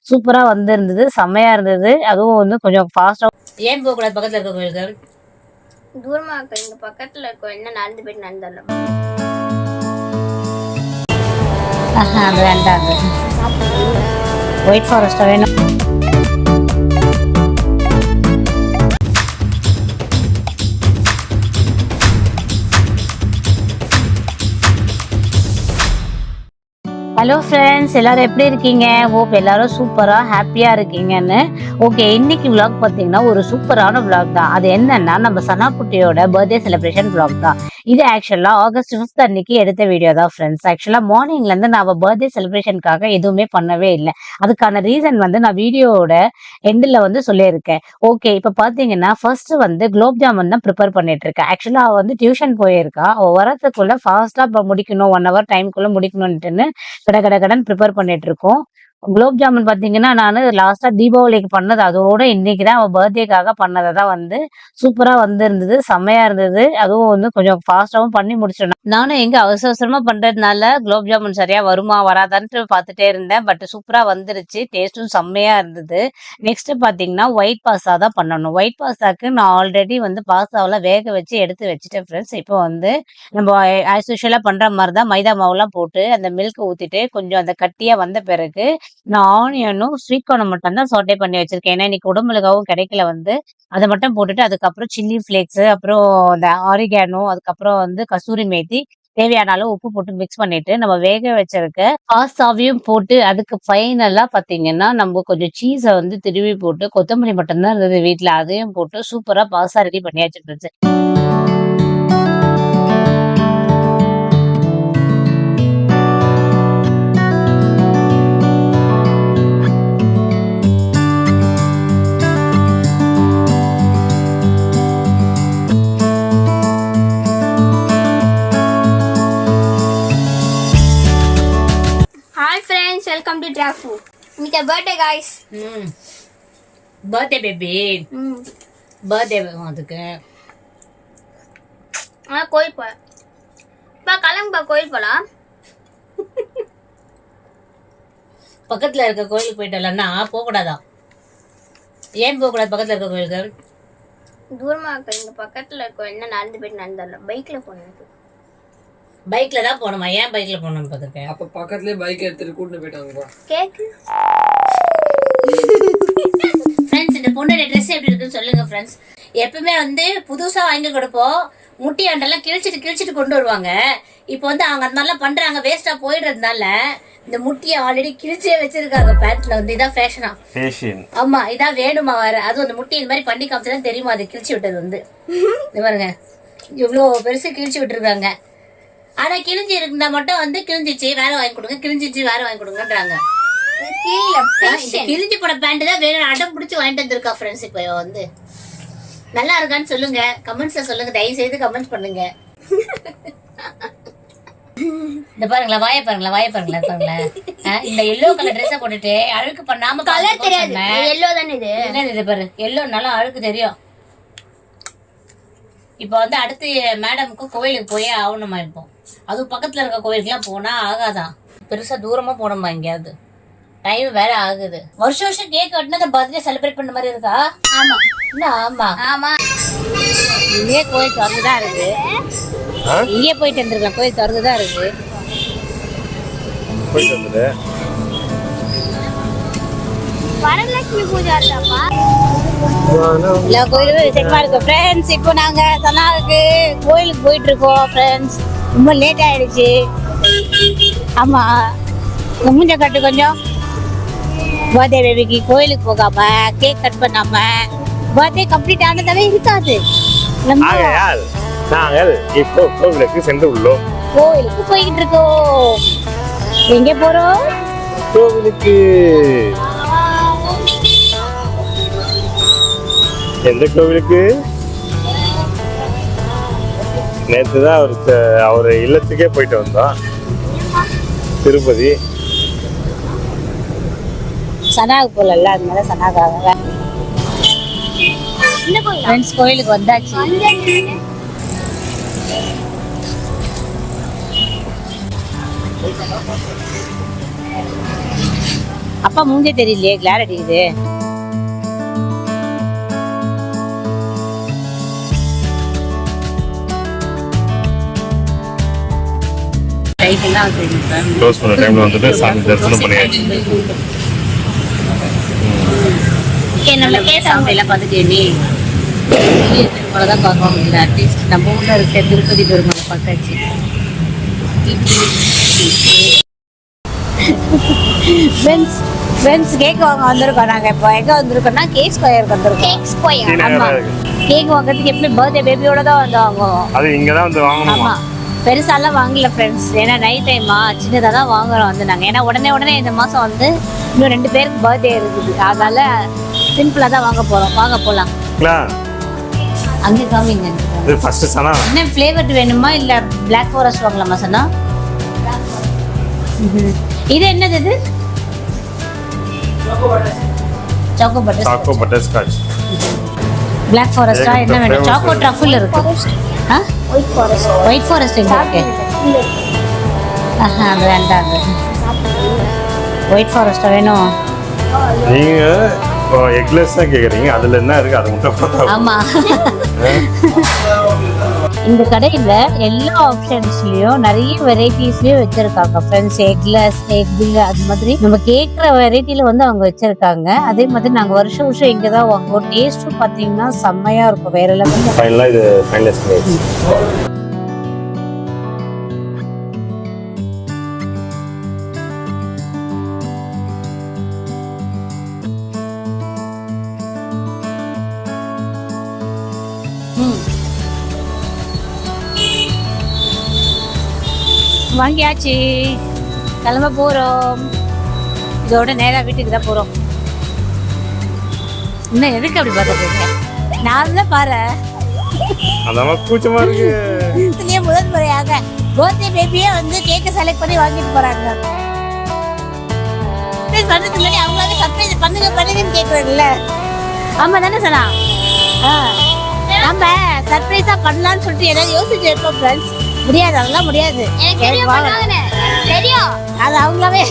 சூப்பரா வந்து இருந்தது, செம்மையா இருந்தது. அதுவும் வந்து கொஞ்சம் ஃபாஸ்டா. ஏன் போக கூடாது பக்கத்துல இருக்க கோயிலுக்கு? தூரமா இருக்க, இங்க பக்கத்துல இருக்க என்ன நடந்து போயிட்டு நடந்துடலாம். அது வேண்டாம், ஒயிட் ஃபாரஸ்டா வேணும். ஹலோ ஃப்ரெண்ட்ஸ், எல்லாரும் எப்படி இருக்கீங்க? ஹோப் எல்லாரும் சூப்பராக ஹாப்பியாக இருக்கீங்கன்னு. ஓகே, இன்னைக்கு விளாக் பார்த்தீங்கன்னா ஒரு சூப்பரான விளாக் தான். அது என்னன்னா நம்ம சனாக்குட்டியோட பர்த்டே செலிப்ரேஷன் விளாக் தான். இது ஆக்சுவலாக ஆகஸ்ட் 5 அன்னைக்கு எடுத்த வீடியோ தான் ஃப்ரெண்ட்ஸ். ஆக்சுவலாக மார்னிங்லேருந்து நான் பர்த்டே செலிப்ரேஷனுக்காக எதுவுமே பண்ணவே இல்லை. அதுக்கான ரீசன் வந்து நான் வீடியோவோட எண்டில் வந்து சொல்லியிருக்கேன். ஓகே, இப்போ பார்த்தீங்கன்னா ஃபர்ஸ்ட் வந்து குலோப் ஜாமுன் தான் ப்ரிப்பேர் பண்ணிட்டு இருக்கேன். ஆக்சுவலாக அவள் வந்து டியூஷன் போயிருக்கா. அவள் வரத்துக்குள்ள ஃபாஸ்ட்டாக முடிக்கணும், 1 hour டைம்குள்ளே முடிக்கணும்ட்டுன்னு கடன் ப்ரிப்பேர் பண்ணிட்டு இருக்கோம். குலோப் ஜாமுன் பாத்தீங்கன்னா நான் லாஸ்டா தீபாவளிக்கு பண்ணது, அதோட இன்னைக்குதான் அவ பர்த்டேக்காக பண்ணதை தான் வந்து சூப்பரா வந்து இருந்தது, செம்மையா இருந்தது. அதுவும் வந்து கொஞ்சம் ஃபாஸ்டாவும் பண்ணி முடிச்சிடணும். நானும் எங்க அவசர அவசரமா பண்றதுனால குலோப் ஜாமுன் சரியா வருமா வராதான்ட்டு பார்த்துட்டே இருந்தேன். பட் சூப்பரா வந்துருச்சு, டேஸ்டும் செம்மையா இருந்தது. நெக்ஸ்ட் பாத்தீங்கன்னா ஒயிட் பாஸ்தா தான் பண்ணணும். ஒயிட் பாஸ்தாக்கு நான் ஆல்ரெடி வந்து பாஸ்தாவெல்லாம் வேக வச்சு எடுத்து வச்சுட்டேன் ஃப்ரெண்ட்ஸ். இப்போ வந்து நம்ம ஆஸ் யூஷுவலா பண்ற மாதிரி தான் மைதா மாவுலாம் போட்டு அந்த மில்க் ஊத்திட்டு கொஞ்சம் அந்த கட்டியா வந்த பிறகு நான் ஆனியனும் ஸ்வீட் கார்னும் மட்டும் தான் சாட்டே பண்ணி வச்சிருக்கேன். ஏன்னா இன்னைக்கு உடம்புலகாவும் கிடைக்கல வந்து அதை மட்டும் போட்டுட்டு அதுக்கப்புறம் சில்லி ஃபிளேக்ஸ், அப்புறம் இந்த ஆரிகானோ, அதுக்கப்புறம் வந்து கசூரி மேத்தி, தேவையான அளவு உப்பு போட்டு மிக்ஸ் பண்ணிட்டு நம்ம வேக வச்சிருக்க பாஸ்தாவையும் போட்டு அதுக்கு ஃபைனலா பாத்தீங்கன்னா நம்ம கொஞ்சம் சீஸை வந்து திருவி போட்டு, கொத்தமல்லி மட்டும்தான் இருந்தது வீட்டுல, அதையும் போட்டு சூப்பரா பாஸ்தா ரெடி பண்ணியாச்சு friends. Hi friends, welcome to Drag Food. It's a birthday guys. Birthday baby, birthday அதுக்கு கோயில் போல கிளம்பா, கோயில் போலாம். பக்கத்துல இருக்க கோயிலுக்கு போயிட்டு வரலன்னா போக கூடாதா? ஏன் போக கூடாது பக்கத்துல இருக்க கோயிலுக்கு? தூரமா இருக்க, இங்க பக்கத்துல இருக்க என்ன நடந்து போயிட்டு நடந்துடலாம். பைக்ல போனது. பைக்ல தான் போகணுமா? ஏன் பைக்ல போகணும்னு பார்த்துருக்கேன். அப்ப பக்கத்துலயே பைக் எடுத்துட்டு கூட்டிட்டு போயிட்டாங்க. கேக்கு ஃப்ரெண்ட்ஸ், இந்த பொண்ணோட ட்ரெஸ் எப்படி இருக்குன்னு சொல்லுங்க ஃப்ரெண்ட்ஸ். எப்பவுமே வந்து புதுசா வாங்கி கொடுப்போம், முட்டி ஆண்டெல்லாம் கிழிச்சிட்டு கொண்டு வருவாங்க. இப்போ வந்து அவங்க அந்த மாதிரிலாம் பண்றாங்க, வேஸ்டா போயிடுறதுனால இந்த முட்டியை ஆல்ரெடி கிழிச்சே வச்சிருக்காங்க பேண்ட்ல வந்து. இதான் ஃபேஷனா? ஆமா, இதான் வேணுமா வேற? அதுவும் அந்த முட்டி இந்த மாதிரி பண்ணி காமிச்சதான் தெரியுமா அது கிழிச்சு விட்டது வந்து. இது பாருங்க, இவ்வளோ பெருசு கிழிச்சு விட்டுருக்காங்க. ஆனா கிழிஞ்சி இருந்தா மட்டும் வந்து கிழிஞ்சிச்சு வேற வாங்கி கொடுங்க, கிழிஞ்சிச்சு வேற வாங்கி கொடுங்கன்றாங்க. கிழிஞ்சி போன பேண்ட் தான் வேணும், அடம் பிடிச்சி வாங்கிட்டு வந்திருக்கா ஃப்ரெண்ட்ஸ். இப்போ வந்து நல்லா இருக்கான்னு சொல்லுங்க, கமெண்ட்ஸ்ல சொல்லுங்க, தயவு செய்து கமெண்ட் பண்ணுங்க. இந்த பாருங்களா, வாய பாருங்களேன். இந்த எல்லோ கலர் ட்ரெஸ் போட்டுட்டு அழுக்கு பண்ணாம, கலர் தெரியாது, எல்லோ தானே இது. இது பாரு, எல்லோ நல்லா அழுக்கு தெரியும். இப்போ வந்து அடுத்து மேடமுக்கு கோயிலுக்கு போயே ஆகணுமா இருப்போம். அதுவும் பக்கத்துல இருக்க கோயிலுக்குலாம் போனா ஆகாதான், பெருசா தூரமா போனோமா எங்கேயாவது, டைம் வேற ஆகுது. வருஷம் கேக் வெட்டினா அந்த பர்த்டே செலிப்ரேட் பண்ண மாதிரி இருக்கா? ஆமா. ஆமா, இங்கே கோயில் திறந்துதான் இருக்கு. இங்கே போயிட்டு வந்துருக்கலாம், கோயில் திறந்துதான் இருக்கு. வரலட்சுமி பூஜை இருக்காப்பா. எல்லா கோயிலும் விசேஷமா இருக்கு ஃப்ரெண்ட்ஸ். இப்போ நாங்க சனாவுக்கு கோயிலுக்கு போயிட்டு இருக்கோம் ஃப்ரெண்ட்ஸ். ரொம்ப லேட் ஆயிடுச்சு. ஆமா, மூஞ்ச கட்டு கொஞ்சம். பர்த்டே பேபிக்கு கோயிலுக்கு போகாம கேக் கட் பண்ணாம பர்த்டே கம்ப்ளீட் ஆனதாவே இருக்காது. நாங்கள் இப்போ கோவிலுக்கு சென்று உள்ளோம். கோயிலுக்கு போயிட்டு இருக்கோம். எங்க போறோம்? கோவிலுக்கு. எந்த கோவிலுக்கு? நேற்று தான் அவர் இல்லத்துக்கே போயிட்டு வந்தோம், திருப்பதி. சனாவுக்கு போகல, அதனால சனாக்காக ஃப்ரெண்ட்ஸ் கோயிலுக்கு வந்தாச்சு. அப்பா மூஞ்சே தெரியலையே, கிளார் அடிக்குது. க்ளோஸ் பண்ண டைம்ல வந்துட்டு சாமி தரிசனம் பண்ணியாச்சு. சாமியெல்லாம் பார்த்துட்டு நீ பெருமாளைதான் பார்க்க முடியல. அட்லீஸ்ட் நம்ம ஊர்ல இருக்க திருப்பதி பெருமாளை பார்த்தாச்சு. ஃப்ரெண்ட்ஸ் கேக் வாங்க வந்திருக்கோம். நாங்கள் இப்போ எங்கே வந்திருக்கோம்னா கேக் ஸ்கொயருக்கு வந்திருக்கோம். Cake square. ஆமாம், கேக் வாங்குறதுக்கு எப்படி பர்த்டே பேபியோட தான் வந்து வாங்குவோம். அது இங்கே தான் வந்து வாங்கணுமா? ஆமாம், பெருசாலாம் வாங்கல ஃப்ரெண்ட்ஸ். ஏன்னா நைட் டைமா சின்னதாக தான் வாங்குறோம் வந்து நாங்கள். ஏன்னா உடனே இந்த மாதம் வந்து இன்னும் 2 பேருக்கு பர்த்டே இருக்குது. அதனால சிம்பிளாக தான் வாங்க போகிறோம். வாங்க போகலாம். அங்கே காமிங்க. என்ன ஃப்ளேவர் வேணுமா இல்லை பிளாக் ஃபாரஸ்ட் வாங்கலாமா சனா? இது என்னது? இது சாக்கோ பட்டர் ஸ்காட்ச். பிளாக் ஃபாரஸ்டா என்ன வேணும்? சாக்கோ ட்ரஃபிள் இருக்கு. ஒயிட் ஃபாரஸ்ட் எங்க இருக்கு? அது வேண்டாம். ஒயிட் ஃபாரஸ்டா வேணும். நீங்க எக்லெஸ் தான் கேக்குறீங்க, அதுல என்ன இருக்கு அது மட்டும் பார்த்தா. ஆமா, இந்த கடையில எல்லா ஆப்ஷன்ஸ்லயும் நிறைய வெரைட்டிஸ்லயும் வச்சிருக்காங்க ஃப்ரெண்ட்ஸ். எக்லெஸ், எக், அது மாதிரி நம்ம கேட்குற வெரைட்டில வந்து அவங்க வச்சிருக்காங்க. அதே மாதிரி நாங்க வருஷம் இங்க தான் வாங்குவோம். டேஸ்ட்டும் பாத்தீங்கன்னா செம்மையா இருக்கும், வேற லெவல்ல. ஃபைனலா இது ஃபைனலைஸ் பண்ணியாச்சு. வாங்கியாச்சு, கிளம்ப போறோம். இதோட நேரா வீட்டுக்கு தான் போறோம். இன்னும் எதுக்கு அப்படி பார்த்துருக்கீங்க? நான் தான் பாரு, அதான் கூச்சமா இருக்கு. இதுலயே முதல் முறையாக பர்த்டே பேபியே வந்து கேக்க செலக்ட் பண்ணி வாங்கிட்டு போறாங்க. பண்றதுக்கு முன்னாடி அவங்களால சர்ப்ரைஸ் பண்ணுங்கன்னு கேக்குறாங்கல்ல. ஆமா தானே சனா? நம்ம சர்ப்ரைஸா பண்ணலாம்னு சொல்லிட்டு ஏதாவது யோசிச்சு இருப்போம் ஃப்ரெண்ட்ஸ். முடியாது, அதெல்லாம் முடியாது. தெரியும், அது அவங்களாவே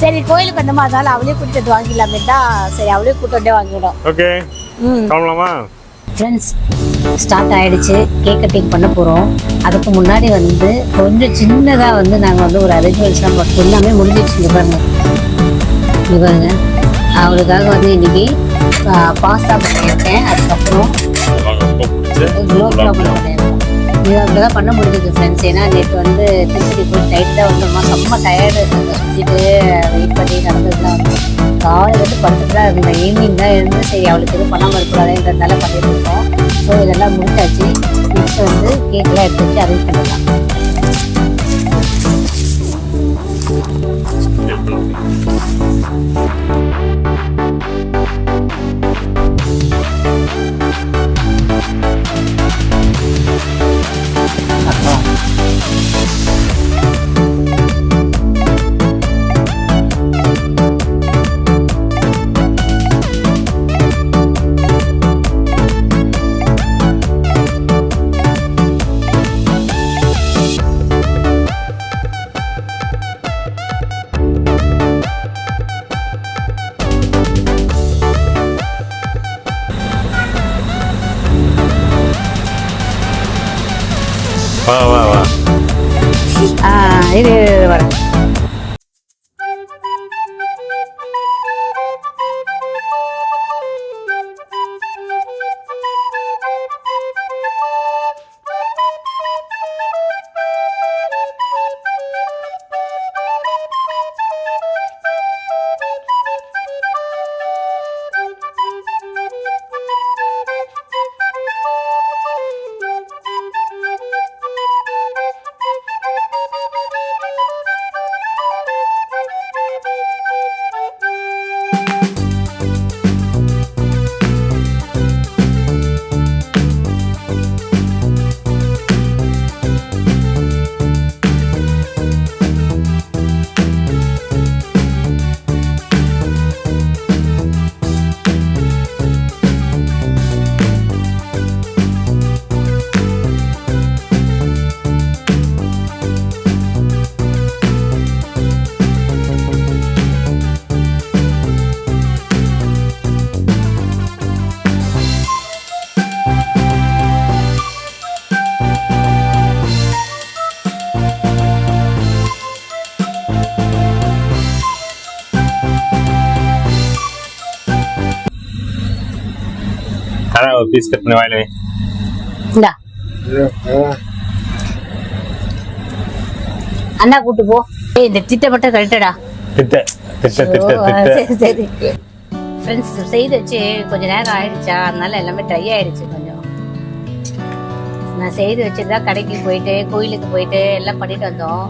சரி கோயிலுக்கு வந்தோமா, அதனால அவளே கூட்டிட்டு வாங்கிடலாமே தான். சரி, அவளே கூட்டிட்டு வாங்கிடும். ஓகே, கிளம்பலாமா ஃப்ரெண்ட்ஸ்? ஸ்டார்ட் ஆயிடுச்சு. கேக் கட்டிங் பண்ண போறோம். அதுக்கு முன்னாடி வந்து கொஞ்சம் சின்னதா வந்து நாங்க வந்து ஒரு அரேஞ்ச்மெண்ட்ஸ்லாம் பார்த்தோம். எல்லாமே முடிஞ்சிடுச்சு. பாருங்க, அவளுக்காக வந்து இன்னைக்கு பாஸ்தா பண்ணியிருக்கேன். அதுக்கப்புறம் குலோப் ஜாமுன் பண்ணியிருக்கேன். இது அப்படிதான் பண்ண முடிஞ்சது ஃப்ரெண்ட்ஸ். ஏன்னா நேற்று வந்து திருப்பதி போய் டைட்டாக வந்தோமா, செம்ம டயர்டு சுற்றிட்டு வெயிட் பண்ணி நடந்ததுலாம் வந்து காலையில் வந்து படுத்துட்டு தான் இருந்தேன். ஈவினிங் தான் இருந்து சரி அவளுக்கு எதுவும் பண்ணாமல் இருக்கக்கூடாதுன்றதுனால பண்ணிட்டு இருக்கோம். ஸோ இதெல்லாம் முடிச்சாச்சு. நெக்ஸ்ட் வந்து கேக்கெலாம் எடுத்து வச்சு அரேஞ்ச் பண்ணிடலாம். வா வா வா. இது வரேன். அதான் ஒரு பீஸ் கட் பண்ணி வாயில வை. இந்தா அண்ணா கூட்டு போ. ஏய் இந்த திட்ட மட்டும் கழட்டடா. திட்ட திட்ட திட்ட திட்ட. சரி சரி ஃப்ரெண்ட்ஸ், செய்து வச்சு கொஞ்ச நேரம் ஆயிடுச்சா, அதனால எல்லாமே ட்ரை ஆயிடுச்சு கொஞ்சம். நான் செய்து வச்சுதான் கடைக்கு போயிட்டு கோயிலுக்கு போயிட்டு எல்லாம் பண்ணிட்டு வந்தோம்.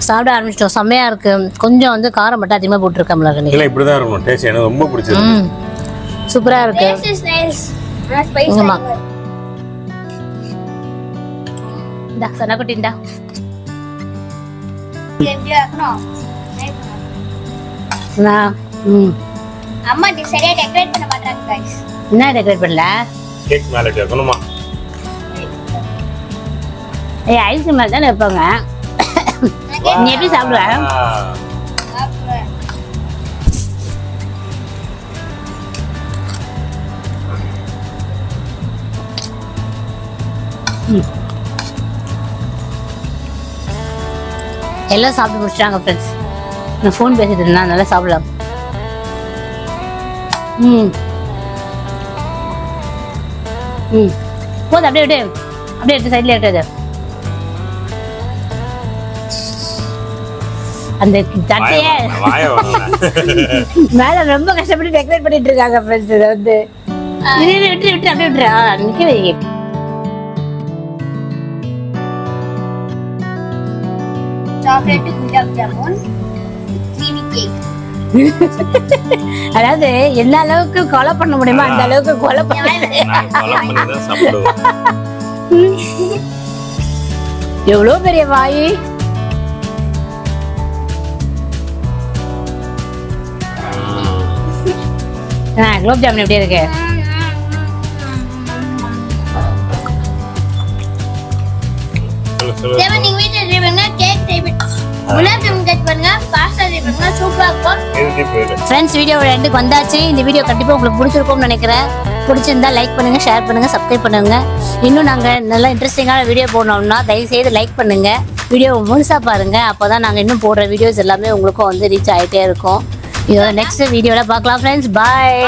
சாப்பிட ஆரம்பிச்சிட்டோம். செம்மையா இருக்கு. கொஞ்சம் வந்து காரம் மட்டும் அதிகமா போட்டுருக்கோம்ல. இல்ல இப்படிதான் இருக்கும் டேஸ்ட். எனக்கு ரொம்ப பிடிச்சிருக்கு. சூப்பரா இருக்கு. Taste is nice. ஆனா spice ஆமா. ஆ இந்தா சனக்குட்டி இந்தா. எப்படி ஆக்கணும்? நான் அம்மா இது சரியா டெக்கரேட் பண்ண மாட்டாங்க गाइस. என்ன டெக்கரேட் பண்ணல? கேக் மேல வைக்கணுமா? ஏய் ஐஸ்கிரீம் மேல தானே வைப்பாங்க. நீ எப்படி சாப்பிடுவ? எல்லாம் சாப்பிட்டு முடிச்சிட்டாங்க ஃப்ரெண்ட்ஸ். நான் ஃபோன் பேசிட்டு இருந்தேன், நல்லா சாப்பிடலாம். போதும், அப்படியே விடு, அப்படியே எடுத்து சைட்ல எடுத்து. அந்த தட்டையே மேல ரொம்ப கஷ்டப்பட்டு டெக்கரேட் பண்ணிட்டு இருக்காங்க ஃப்ரெண்ட்ஸ். இதை வந்து விட்டு விட்டு அப்படியே விட்டுரு. நிக்க வைங்க. Chocolate gulab jamun creamy cake. அதாவது என்ன அளவுக்கு கொலை பண்ண முடியுமோ அந்த அளவுக்கு கொலை பண்ண. எவ்வளவு பெரிய வாய். குலோப் ஜாமுன் எப்படி இருக்கு? தேவன் நீங்க வீட்ல ட்ரை பண்ணுங்க, கேக் ட்ரை பண்ணுங்க, குலாப் ஜாமுன் கட் பண்ணுங்க, பாஸ்தா ட்ரை பண்ணுங்க, சூப்பரா இருக்கும். ஃப்ரெண்ட்ஸ், வீடியோ எண்டுக்கு வந்தாச்சு. இந்த வீடியோ கண்டிப்பா உங்களுக்கு பிடிச்சிருக்கும்னு நினைக்கிறேன். பிடிச்சிருந்தா லைக் பண்ணுங்க, ஷேர் பண்ணுங்க, சப்ஸ்கிரைப் பண்ணுங்க. இன்னும் நாங்க நல்ல இன்ட்ரெஸ்டிங்கான வீடியோ போடணும்னா தயவு செய்து லைக் பண்ணுங்க. வீடியோ முழுசா பாருங்க. அப்போதான் நாங்க இன்னும் போடுற வீடியோஸ் எல்லாமே உங்களுக்கும் வந்து ரீச் ஆயிட்டே இருக்கும். இதோட நெக்ஸ்ட் வீடியோல பார்க்கலாம் ஃப்ரெண்ட்ஸ். பாய்.